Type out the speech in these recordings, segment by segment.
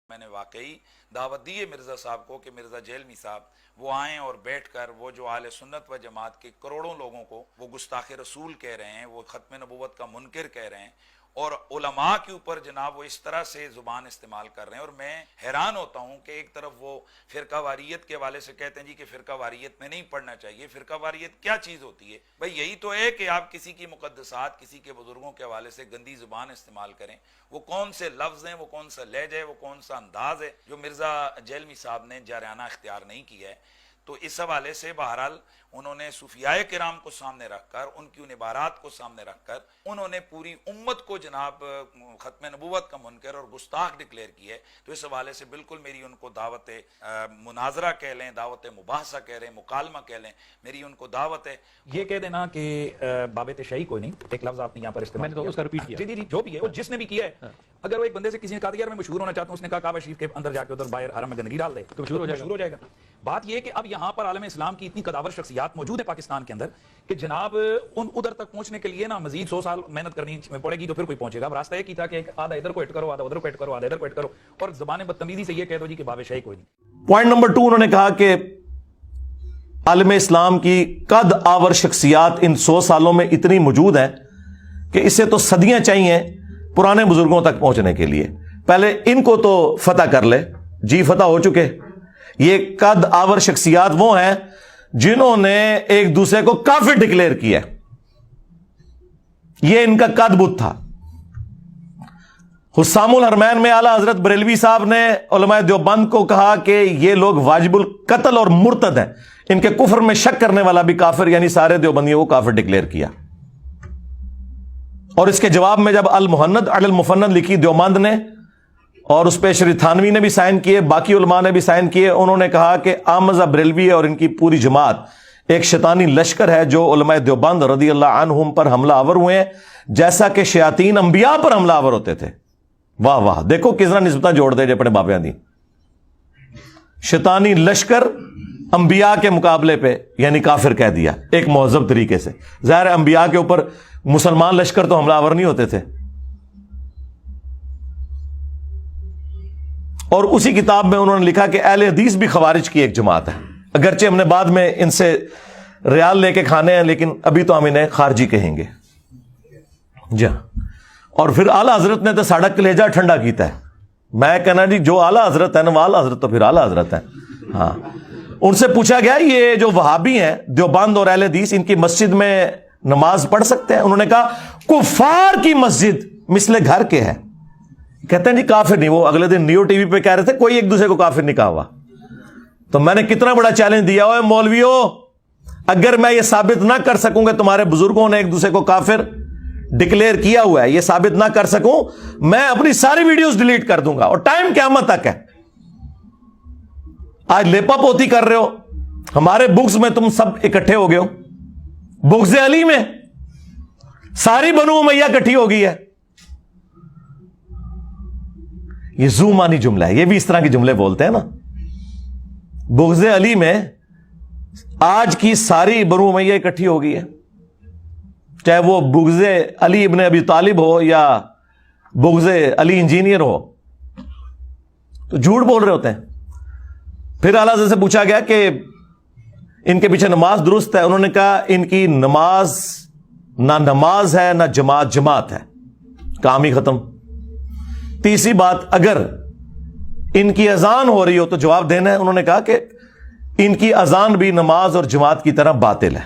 میں نے واقعی دعوت دی ہے مرزا صاحب کو کہ مرزا جیلمی صاحب وہ آئیں اور بیٹھ کر وہ جو اہل سنت و جماعت کے کروڑوں لوگوں کو وہ گستاخ رسول کہہ رہے ہیں، وہ ختم نبوت کا منکر کہہ رہے ہیں، اور علماء کے اوپر جناب وہ اس طرح سے زبان استعمال کر رہے ہیں. اور میں حیران ہوتا ہوں کہ ایک طرف وہ فرقہ واریت کے حوالے سے کہتے ہیں جی کہ فرقہ واریت میں نہیں پڑھنا چاہیے. فرقہ واریت کیا چیز ہوتی ہے بھائی؟ یہی تو ہے کہ آپ کسی کی مقدسات، کسی کے بزرگوں کے حوالے سے گندی زبان استعمال کریں. وہ کون سے لفظ ہیں، وہ کون سا لہجہ ہے، وہ کون سا انداز ہے جو مرزا جیلمی صاحب نے جارحانہ اختیار نہیں کیا ہے. تو اس حوالے سے بہرحال انہوں نے صوفیاء کرام کو سامنے رکھ کر، ان کی ان عبارات کو سامنے رکھ کر انہوں نے پوری امت کو جناب ختم نبوت کا منکر اور گستاخ ڈکلیئر کیا ہے. تو اس حوالے سے بالکل میری ان کو دعوت مناظرہ کہہ لیں، دعوت مباحثہ کہہ لیں، مکالمہ کہہ لیں، میری ان کو دعوت ہے. یہ کہہ دینا کہ باب تشیع کوئی نہیں، ایک لفظ آپ نے یہاں پر استعمال کیا، میں نے تو اس کا ریپیٹ کیا. جی جو بھی ہے وہ جس نے بھی کیا ہے، اگر وہ ایک بندے سے کسی نے کہا یار میں مشہور ہونا چاہتا ہوں، اس نے کہا کعبہ شریف کے اندر جا کے ادھر باہر حرم میں گندگی ڈال دے تو مشہور ہو جائے گا. بات یہ ہے کہ اب یہاں پر عالم اسلام کی اتنی قداور شخصیات موجود ہیں پاکستان کے اندر کہ جناب ان ادھر تک پہنچنے کے لیے نا مزید 100 سال محنت کرنی پڑے گی تو پھر کوئی پہنچے گا. اب راستہ یہ کی تھا کہ آدھا ادھر کو ایڈ کرو، آدھا ادھر کو ایڈ کرو، آدھا ادھر کو ایڈ کرو، اور زبان بدتمیزی سے یہ کہہ دو جی کہ باب شیعی کوئی نہیں. پوائنٹ نمبر 2 انہوں نے کہا کہ عالم اسلام کی قد آور شخصیات ان 100 سالوں میں اتنی موجود ہیں کہ اسے تو صدیاں چاہیے پرانے بزرگوں تک پہنچنے کے لیے. پہلے ان کو تو فتح کر لے. جی فتح ہو چکے. یہ قد آور شخصیات وہ ہیں جنہوں نے ایک دوسرے کو کافر ڈکلیئر کیا. یہ ان کا قد بت تھا. حسام الحرمین میں اعلیٰ حضرت بریلوی صاحب نے علماء دیوبند کو کہا کہ یہ لوگ واجب القتل اور مرتد ہیں، ان کے کفر میں شک کرنے والا بھی کافر، یعنی سارے دیوبندیوں کو کافر ڈکلیئر کیا. اور اس کے جواب میں جب المحند علی المفند لکھی دیوبند نے، اور اس پہ شری تھانوی نے بھی سائن کیے، باقی علماء نے بھی سائن کیے، انہوں نے کہا کہ آمزہ بریلوی اور ان کی پوری جماعت ایک شیطانی لشکر ہے جو علماء دیوبند رضی اللہ عنہم پر حملہ آور ہوئے ہیں جیسا کہ شیاطین انبیاء پر حملہ آور ہوتے تھے. واہ واہ، دیکھو کس طرح نسبتیں جوڑ دے جے اپنے بابیاں دی. شیطانی لشکر انبیاء کے مقابلے پہ یعنی کافر کہہ دیا ایک مہذب طریقے سے. ظاہر ہے انبیاء کے اوپر مسلمان لشکر تو حملہ آور نہیں ہوتے تھے. اور اسی کتاب میں انہوں نے لکھا کہ اہل حدیث بھی خوارج کی ایک جماعت ہے، اگرچہ ہم نے بعد میں ان سے ریال لے کے کھانے ہیں لیکن ابھی تو ہم انہیں خارجی کہیں گے. جی ہاں. اور پھر اعلیٰ حضرت نے تو ساڑا کلیجہ ٹھنڈا کیتا ہے. میں کہنا جی جو اعلیٰ حضرت ہے نا وہ اعلیٰ حضرت تو پھر اعلیٰ حضرت ہے. ہاں، ان سے پوچھا گیا یہ جو وہابی ہیں دیوبند اور اہل حدیث ان کی مسجد میں نماز پڑھ سکتے ہیں؟ انہوں نے کہا کفار کی مسجد مثل گھر کے ہے. کہتے ہیں جی کافر نہیں. وہ اگلے دن نیو ٹی وی پہ کہہ رہے تھے کوئی ایک دوسرے کو کافر نہیں کہا ہوا. تو میں نے کتنا بڑا چیلنج دیا ہوا ہے مولویوں، اگر میں یہ ثابت نہ کر سکوں کہ تمہارے بزرگوں نے ایک دوسرے کو کافر ڈکلیئر کیا ہوا ہے، یہ ثابت نہ کر سکوں، میں اپنی ساری ویڈیوز ڈیلیٹ کر دوں گا. اور ٹائم قیامت تک ہے. آج لیپا پوتی کر رہے ہو، ہمارے بکس میں تم سب اکٹھے ہو گئے ہو. بغض علی میں ساری بنو امیہ اکٹھی ہو گئی ہے. یہ زومانی جملہ ہے. یہ بھی اس طرح کے جملے بولتے ہیں نا. بغض علی میں آج کی ساری بنو امیہ اکٹھی ہو گئی ہے، چاہے وہ بغض علی ابن ابی طالب ہو یا بغض علی انجینئر ہو. تو جھوٹ بول رہے ہوتے ہیں. پھر اعلیٰ حضرت سے پوچھا گیا کہ ان کے پیچھے نماز درست ہے؟ انہوں نے کہا ان کی نماز نہ نماز ہے نہ جماعت ہے. کام ہی ختم. تیسری بات، اگر ان کی اذان ہو رہی ہو تو جواب دینا ہے. انہوں نے کہا کہ ان کی اذان بھی نماز اور جماعت کی طرح باطل ہے.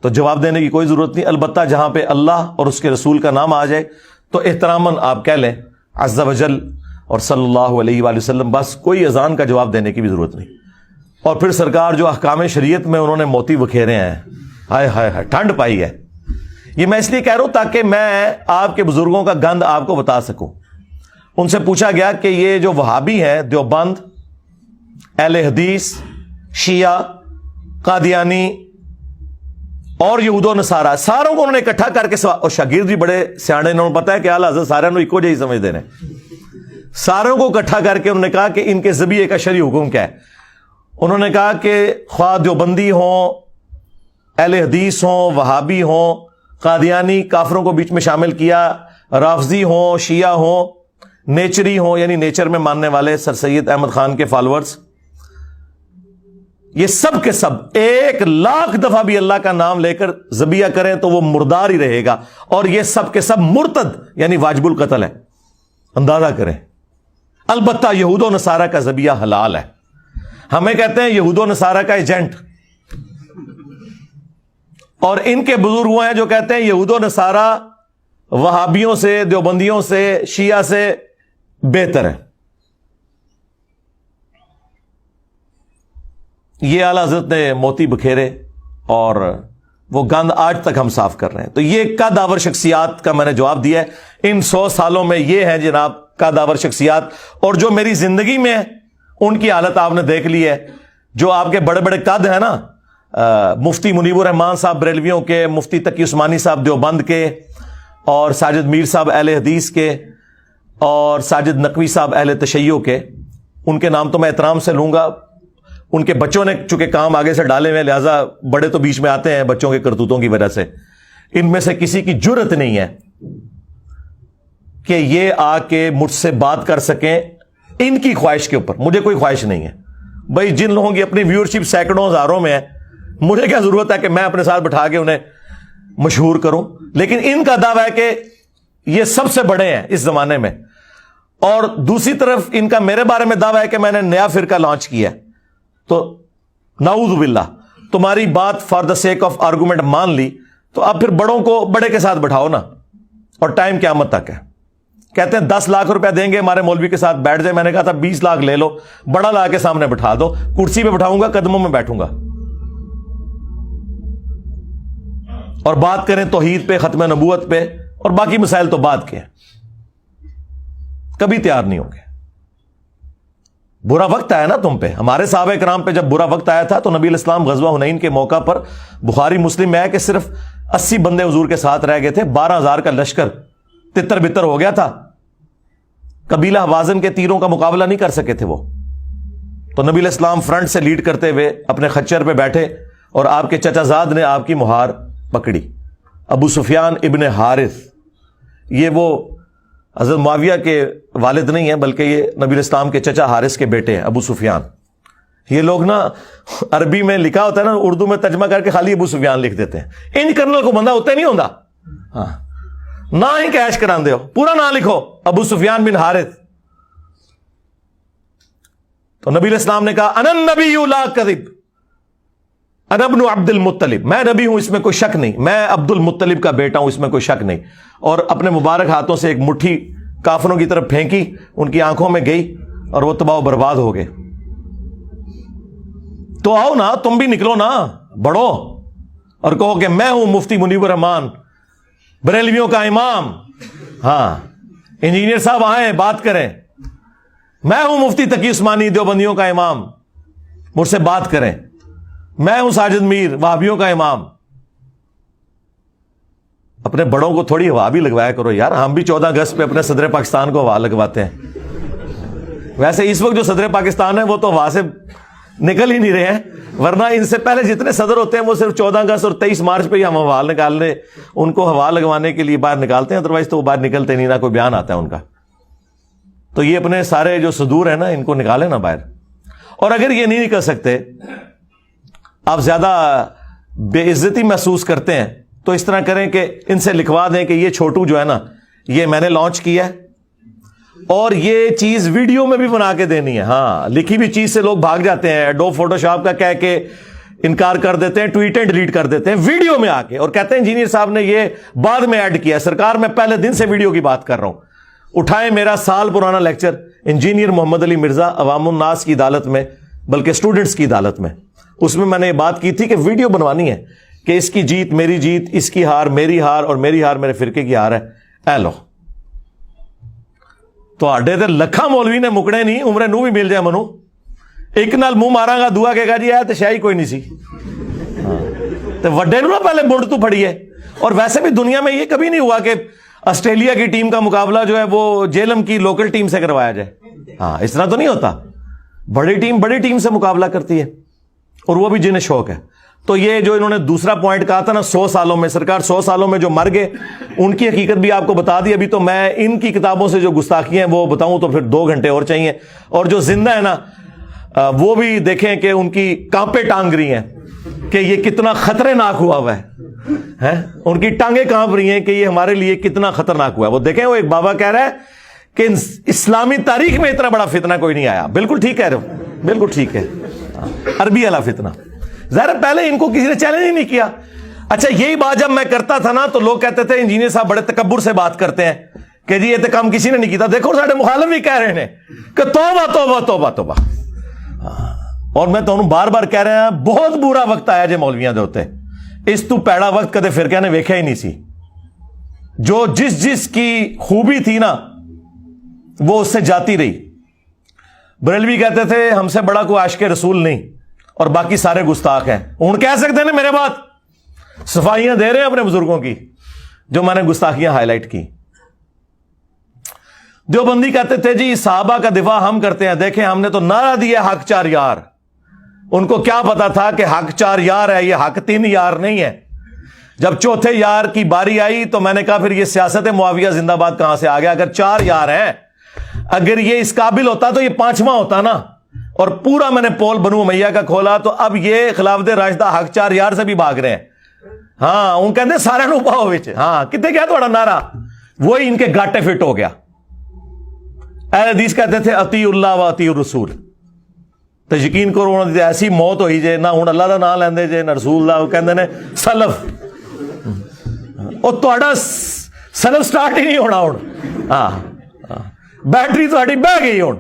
تو جواب دینے کی کوئی ضرورت نہیں. البتہ جہاں پہ اللہ اور اس کے رسول کا نام آ جائے تو احتراماً آپ کہہ لیں عز وجل اور صلی اللہ علیہ وآلہ وسلم، بس کوئی اذان کا جواب دینے کی بھی ضرورت نہیں. اور پھر سرکار جو احکام شریعت میں انہوں نے موتی بکھیرے ہیں، ہائے ہائے ہائے ٹھنڈ پائی ہے. یہ میں اس لیے کہہ رہا ہوں تاکہ میں آپ کے بزرگوں کا گند آپ کو بتا سکوں. ان سے پوچھا گیا کہ یہ جو وہابی ہیں دیوبند، اہل حدیث، شیعہ، قادیانی اور یہود و نصارہ، ساروں کو انہوں نے اکٹھا کر کے اور شاگرد بھی بڑے سیانے، انہوں نے پتا ہے کہ اعلیٰ حضرت سارے انہوں ایکو جہی سمجھتے ہیں. ساروں کو اکٹھا کر کے انہوں نے کہا کہ ان کے ذبیحے کا شرعی حکم کیا ہے. انہوں نے کہا کہ خواہ دیوبندی ہوں، اہل حدیث ہوں، وہابی ہوں، قادیانی، کافروں کو بیچ میں شامل کیا، رافضی ہوں، شیعہ ہوں، نیچری ہوں یعنی نیچر میں ماننے والے سر سید احمد خان کے فالوورز، یہ سب کے سب 1,00,000 دفعہ بھی اللہ کا نام لے کر ذبیح کریں تو وہ مردار ہی رہے گا، اور یہ سب کے سب مرتد یعنی واجب القتل ہے. اندازہ کریں. البتہ یہود و نصارہ کا ذبیحہ حلال ہے. ہمیں کہتے ہیں یہود و نصارہ کا ایجنٹ، اور ان کے بزرگ وہ ہیں جو کہتے ہیں یہود و نصارہ وہابیوں سے، دیوبندیوں سے، شیعہ سے بہتر ہے. یہ اعلی حضرت نے موتی بکھیرے اور وہ گند آج تک ہم صاف کر رہے ہیں. تو یہ قدآور شخصیات کا میں نے جواب دیا ہے. ان 100 سالوں میں یہ ہیں جناب قدآور شخصیات، اور جو میری زندگی میں ہے ان کی حالت آپ نے دیکھ لی ہے. جو آپ کے بڑے بڑے قد ہیں نا، مفتی منیب الرحمان صاحب بریلویوں کے، مفتی تقی عثمانی صاحب دیوبند کے، اور ساجد میر صاحب اہل حدیث کے، اور ساجد نقوی صاحب اہل تشیع کے، ان کے نام تو میں احترام سے لوں گا. ان کے بچوں نے چونکہ کام آگے سے ڈالے ہوئے، لہذا بڑے تو بیچ میں آتے ہیں بچوں کے کرتوتوں کی وجہ سے. ان میں سے کسی کی جرت نہیں ہے کہ یہ آ کے مجھ سے بات کر سکیں ان کی خواہش کے اوپر. مجھے کوئی خواہش نہیں ہے بھائی. جن لوگوں کی اپنی ویورشپ سینکڑوں ہزاروں میں ہے، مجھے کیا ضرورت ہے کہ میں اپنے ساتھ بٹھا کے انہیں مشہور کروں. لیکن ان کا دعویٰ ہے کہ یہ سب سے بڑے ہیں اس زمانے میں، اور دوسری طرف ان کا میرے بارے میں دعویٰ ہے کہ میں نے نیا فرقہ لانچ کیا. تو نعوذ باللہ، تمہاری بات for the sake of argument مان لی، تو اب پھر بڑوں کو بڑے کے ساتھ بٹھاؤ نا. اور ٹائم قیامت تک ہے. کہتے ہیں 10 لاکھ روپیہ دیں گے ہمارے مولوی کے ساتھ بیٹھ جائے. میں نے کہا تھا 20 لاکھ لے لو، بڑا لا کے سامنے بٹھا دو، کرسی پہ بٹھاؤں گا، قدموں میں بیٹھوں گا. اور بات کریں توحید پہ، ختم نبوت پہ، اور باقی مسائل تو بعد کے ہیں. کبھی تیار نہیں ہوں گے. برا وقت آیا نا تم پہ. ہمارے صحابہ کرام پہ جب برا وقت آیا تھا تو نبی علیہ السلام غزوہ حنین کے موقع پر، بخاری مسلم میں ہے کہ صرف 80 بندے حضور کے ساتھ رہ گئے تھے. 12,000 کا لشکر تتر بتر ہو گیا تھا. قبیلہ حوازن کے تیروں کا مقابلہ نہیں کر سکے تھے وہ. تو نبی علیہ السلام فرنٹ سے لیڈ کرتے ہوئے اپنے خچر پہ بیٹھے، اور آپ کے چچا زاد نے آپ کی مہار پکڑی. ابو سفیان ابن حارث، یہ وہ حضرت معاویہ کے والد نہیں ہیں بلکہ یہ نبی علیہ السلام کے چچا حارث کے بیٹے ہیں، ابو سفیان. یہ لوگ نا عربی میں لکھا ہوتا ہے نا، اردو میں ترجمہ کر کے خالی ابو سفیان لکھ دیتے ہیں. ان کرنل کو بندہ ہوتا نہیں ہوتا. ہاں، نہ ہی کیش کران دے ہو، پورا نام لکھو ابو سفیان بن حارث. تو نبی علیہ السلام نے کہا انا النبی لا کذب، انا ابن عبد المطلب، میں نبی ہوں اس میں کوئی شک نہیں، میں عبد المطلب کا بیٹا ہوں اس میں کوئی شک نہیں. اور اپنے مبارک ہاتھوں سے ایک مٹھی کافروں کی طرف پھینکی، ان کی آنکھوں میں گئی اور وہ تباہ و برباد ہو گئے. تو آؤ نا، تم بھی نکلو نا، بڑھو اور کہو کہ میں ہوں مفتی منیب الرحمان بریلویوں کا امام. ہاں، انجینئر صاحب آئیں بات کریں. میں ہوں مفتی تقی عثمانی دیوبندیوں کا امام، مجھ سے بات کریں. میں ہوں ساجد میر وہابیوں کا امام. اپنے بڑوں کو تھوڑی ہوا بھی لگوایا کرو یار. ہم بھی 14 اگست پہ اپنے صدر پاکستان کو ہوا لگواتے ہیں. ویسے اس وقت جو صدر پاکستان ہے وہ تو ہوا سے نکل ہی نہیں رہے ہیں، ورنہ ان سے پہلے جتنے صدر ہوتے ہیں وہ صرف 14 اگست اور 23 مارچ پہ ہی ہم ہوا نکالنے، ان کو ہوا لگوانے کے لیے باہر نکالتے ہیں. ادروائز تو وہ باہر نکلتے نہیں، نہ کوئی بیان آتا ہے ان کا. تو یہ اپنے سارے جو صدور ہیں نا، ان کو نکالیں نا باہر. اور اگر یہ نہیں نکل سکتے، آپ زیادہ بے عزتی محسوس کرتے ہیں، تو اس طرح کریں کہ ان سے لکھوا دیں کہ یہ چھوٹو جو ہے نا، یہ میں نے لانچ کیا ہے، اور یہ چیز ویڈیو میں بھی بنا کے دینی ہے. ہاں، لکھی ہوئی چیز سے لوگ بھاگ جاتے ہیں، ایڈوب فوٹو شاپ کا کہہ کے انکار کر دیتے ہیں، ٹویٹ اینڈ ڈیلیٹ کر دیتے ہیں ویڈیو میں آ کے، اور کہتے ہیں انجینئر صاحب نے یہ بعد میں ایڈ کیا. سرکار میں پہلے دن سے ویڈیو کی بات کر رہا ہوں. اٹھائیں میرا سال پرانا لیکچر انجینئر محمد علی مرزا عوام الناس کی عدالت میں، بلکہ اسٹوڈنٹس کی عدالت میں. اس میں میں نے یہ بات کی تھی کہ ویڈیو بنوانی ہے کہ اس کی جیت میری جیت، اس کی ہار میری ہار، اور میری ہار میرے فرقے کی ہار ہے. اے لو تو آڈے تے لکھا مولوی نے مکڑے نہیں، عمرے نو بھی مل جائے منو ایک نال منہ مارا گا، دعا کہے گا جی تو شاہی کوئی نہیں سی. تو وڈے نو نا پہلے بنڈ تو پھڑی ہے. اور ویسے بھی دنیا میں یہ کبھی نہیں ہوا کہ آسٹریلیا کی ٹیم کا مقابلہ جو ہے وہ جیلم کی لوکل ٹیم سے کروایا جائے. ہاں، اس طرح تو نہیں ہوتا. بڑی ٹیم سے مقابلہ کرتی ہے، اور وہ بھی جنہیں شوق ہے. تو یہ جو انہوں نے دوسرا پوائنٹ کہا تھا نا 100 سالوں میں، سرکار 100 سالوں میں جو مر گئے ان کی حقیقت بھی آپ کو بتا دی. ابھی تو میں ان کی کتابوں سے جو گستاخیاں ہیں وہ بتاؤں تو پھر 2 گھنٹے اور چاہیے. اور جو زندہ ہے نا وہ بھی دیکھیں کہ ان کی کانپیں ٹانگ رہی ہیں کہ یہ کتنا خطرناک ہوا ہے. ان کی ٹانگیں کانپ رہی ہیں کہ یہ ہمارے لیے کتنا خطرناک ہوا ہے. وہ دیکھیں وہ ایک بابا کہہ رہا ہے کہ اسلامی تاریخ میں اتنا بڑا فتنہ کوئی نہیں آیا. بالکل ٹھیک کہہ رہے ہو، بالکل ٹھیک ہے. عربی والا فتنہ ظاہر پہلے ان کو کسی نے چیلنج ہی نہیں کیا. اچھا یہی بات جب میں کرتا تھا نا تو لوگ کہتے تھے انجینئر صاحب بڑے تکبر سے بات کرتے ہیں کہ جی یہ تو کام کسی نے نہیں کیا. دیکھو سارے مخالف بھی کہہ رہے ہیں کہ توبہ توبہ توبہ توبہ. اور میں تو بار بار کہہ رہا ہوں بہت برا وقت آیا جے مولویاں دے ہوتے. اس تو پیڑا وقت کدے فرقے نے ویکھیا ہی نہیں سی. جو جس کی خوبی تھی نا وہ اس سے جاتی رہی. بریلوی کہتے تھے ہم سے بڑا کوئی عاشق رسول نہیں اور باقی سارے گستاخ ہیں. ہوں کہہ سکتے ہیں میرے بات صفائیاں دے رہے ہیں اپنے بزرگوں کی جو میں نے گستاخیاں ہائی لائٹ کی. دیوبندی کہتے تھے جی صحابہ کا دفاع ہم کرتے ہیں. دیکھیں ہم نے تو نعرہ دیا حق 4 یار. ان کو کیا پتا تھا کہ حق 4 یار ہے، یہ حق 3 یار نہیں ہے. جب چوتھے یار کی باری آئی تو میں نے کہا پھر یہ سیاست معاویہ زندہ باد کہاں سے آ گیا؟ اگر 4 یار ہیں، اگر یہ اس قابل ہوتا تو یہ 5واں ہوتا نا. اور پورا میں نے پول بنو امیہ کا کھولا تو اب یہ خلافت راشدہ حق 4 یار سے بھی بھاگ رہے ہیں. ہاں ان کہتے سارے نو پاؤ وچ. ہاں کتنے کیا تھوڑا نعرہ وہی ان کے گاٹے فٹ ہو گیا. اہل حدیث کہتے تھے اطیع اللہ و اطیع الرسول. تو یقین کرو انہوں نے ایسی موت ہوئی جے نہ ہوں اللہ کا نام لیندے جے نہ رسول اللہ. کہندے نے سلف اور تہاڈا سلف سٹارٹ ہی نہیں ہونا. ہوں ہاں بیٹری تہاڈی بہ گئی. ہوں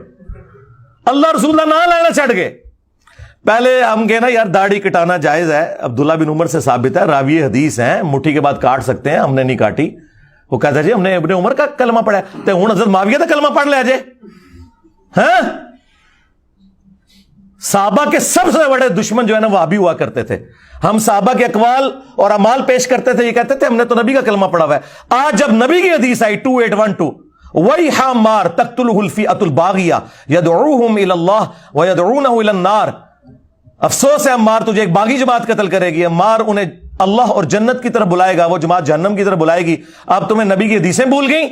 اللہ رسول کا نام لینا چھڑ گئے. پہلے ہم کہنا یار داڑھی کٹانا جائز ہے. عبداللہ بن عمر سے ثابت ہے، راوی حدیث ہیں، مٹھی کے بعد کاٹ سکتے ہیں. ہم نے نہیں کاٹی. وہ کہتا جی ہم نے ابن عمر کا کلمہ پڑھا ہے تو ہوں حضرت معاویہ کا کلمہ پڑھ لیا جے. ہاں صحابہ کے سب سے بڑے دشمن جو ہے نا وہ وہابی ہوا کرتے تھے. ہم صحابہ کے اقوال اور اعمال پیش کرتے تھے، یہ کہتے تھے ہم نے تو نبی کا کلمہ پڑھا ہوا ہے. آج جب نبی کی حدیث آئی 2812 وَيْحَ مَارْ تَقْتُلُهُ الْفِئَةُ الْبَاغِيَةُ يَدْعُوهُمْ إِلَى اللَّهِ وَيَدْعُونَهُ إِلَى النَّارِ. افسوس ہے عمار تجھے ایک باغی جماعت قتل کرے گی. عمار انہیں اللہ اور جنت کی طرف بلائے گا، وہ جماعت جہنم کی طرف بلائے گی. اب تمہیں نبی کی حدیثیں بھول گئیں.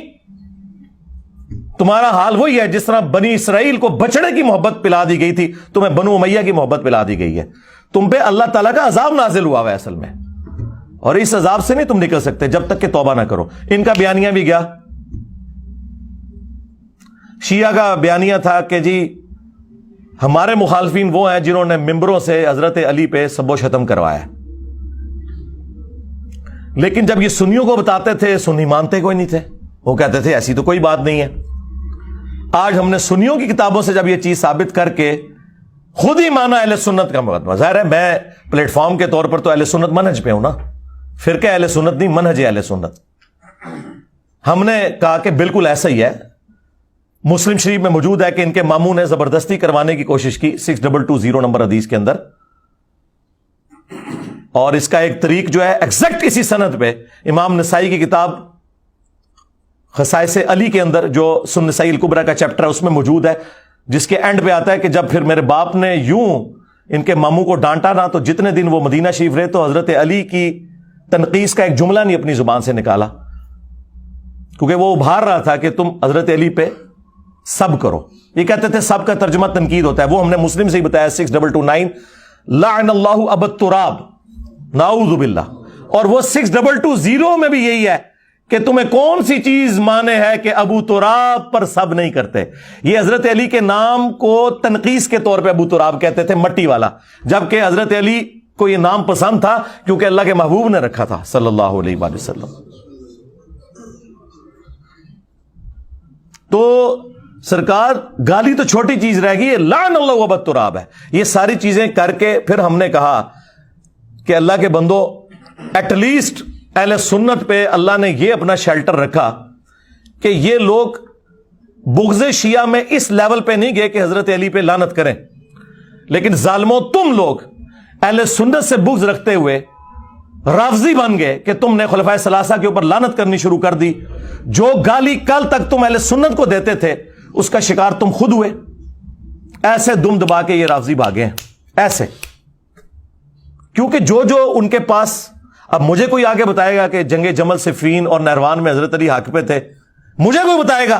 تمہارا حال وہی ہے جس طرح بنی اسرائیل کو بچڑے کی محبت پلا دی گئی تھی، تمہیں بنو امیہ کی محبت پلا دی گئی ہے. تم پہ اللہ تعالیٰ کا عذاب نازل ہوا ہے اصل میں، اور اس عذاب سے نہیں تم نکل سکتے جب تک کہ توبہ نہ کرو. ان کا بیانیہ بھی گیا. شیعہ کا بیانیہ تھا کہ جی ہمارے مخالفین وہ ہیں جنہوں نے ممبروں سے حضرت علی پہ سب و شتم کروایا. لیکن جب یہ سنیوں کو بتاتے تھے سنی مانتے کوئی نہیں تھے. وہ کہتے تھے ایسی تو کوئی بات نہیں ہے. آج ہم نے سنیوں کی کتابوں سے جب یہ چیز ثابت کر کے خود ہی مانا اہل سنت کا مقدمہ. ظاہر ہے میں پلیٹ فارم کے طور پر تو اہل سنت منہج پہ ہوں نا، فرقہ اہل سنت نہیں، منہج اہل سنت. ہم نے کہا کہ بالکل ایسا ہی ہے. مسلم شریف میں موجود ہے کہ ان کے ماموں نے زبردستی کروانے کی کوشش کی 6220 نمبر حدیث کے اندر. اور اس کا ایک طریق جو ہے ایگزیکٹ اسی سند پہ امام نسائی کی کتاب خصائص علی کے اندر جو سنن نسائی الکبریٰ کا چیپٹر ہے اس میں موجود ہے، جس کے اینڈ پہ آتا ہے کہ جب پھر میرے باپ نے یوں ان کے ماموں کو ڈانٹا نا تو جتنے دن وہ مدینہ شریف رہے تو حضرت علی کی تنقیص کا ایک جملہ نہیں اپنی زبان سے نکالا، کیونکہ وہ ابھار رہا تھا کہ تم حضرت علی پہ سب کرو. یہ کہتے تھے سب کا ترجمہ تنقید ہوتا ہے. وہ ہم نے مسلم سے ہی بتایا 6229 لعن اللہ ابا التراب نعوذ باللہ. اور وہ 6220 میں بھی یہی ہے کہ تمہیں کون سی چیز مانے ہے کہ ابو تراب پر سب نہیں کرتے. یہ حضرت علی کے نام کو تنقیص کے طور پہ ابو تراب کہتے تھے، مٹی والا، جبکہ حضرت علی کو یہ نام پسند تھا کیونکہ اللہ کے محبوب نے رکھا تھا صلی اللہ علیہ وآلہ وسلم. تو سرکار گالی تو چھوٹی چیز رہ گئی، لعن اللہ ابا التراب ہے. یہ ساری چیزیں کر کے پھر ہم نے کہا کہ اللہ کے بندو ایٹ لیسٹ اہل سنت پہ اللہ نے یہ اپنا شیلٹر رکھا کہ یہ لوگ بغض شیعہ میں اس لیول پہ نہیں گئے کہ حضرت علی پہ لعنت کریں، لیکن ظالموں تم لوگ اہل سنت سے بغض رکھتے ہوئے رافضی بن گئے کہ تم نے خلفائے ثلاثہ کے اوپر لعنت کرنی شروع کر دی. جو گالی کل تک تم اہل سنت کو دیتے تھے اس کا شکار تم خود ہوئے. ایسے دم دبا کے یہ رافضی بھاگے ہیں ایسے کیونکہ جو ان کے پاس، اب مجھے کوئی آگے بتائے گا کہ جنگ جمل صفین اور نہروان میں حضرت علی حق پہ تھے؟ مجھے کوئی بتائے گا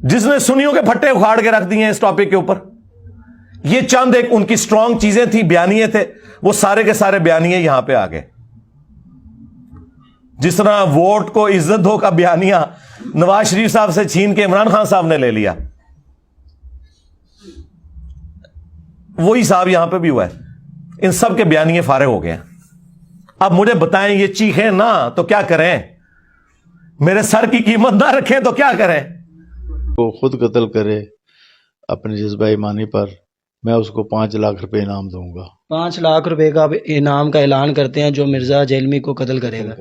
جس نے سنیوں کے پھٹے اکھاڑ کے رکھ دیے ہیں اس ٹاپک کے اوپر؟ یہ چند ایک ان کی سٹرونگ چیزیں تھیں، بیانیے تھے، وہ سارے کے سارے بیانیے یہاں پہ آ گئے. جس طرح ووٹ کو عزت دو کا بیانیہ نواز شریف صاحب سے چھین کے عمران خان صاحب نے لے لیا، وہی صاحب یہاں پہ بھی ہوا ہے. ان سب کے بیانیے فارغ ہو گئے ہیں. اب مجھے بتائیں یہ چیخیں نہ تو کیا کریں؟ میرے سر کی قیمت نہ رکھیں تو کیا کریں؟ وہ خود قتل کرے اپنے جذبہ ایمانی پر، میں اس کو 5 لاکھ روپے انعام دوں گا. 5 لاکھ روپے کا انعام کا اعلان کرتے ہیں جو مرزا جیلمی کو قتل کرے گا.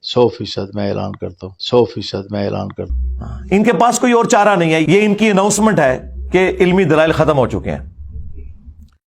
100% میں اعلان کرتا ہوں، 100% میں اعلان کرتا ہوں. ان کے پاس کوئی اور چارہ نہیں ہے. یہ ان کی اناؤنسمنٹ ہے کہ علمی دلائل ختم ہو چکے ہیں.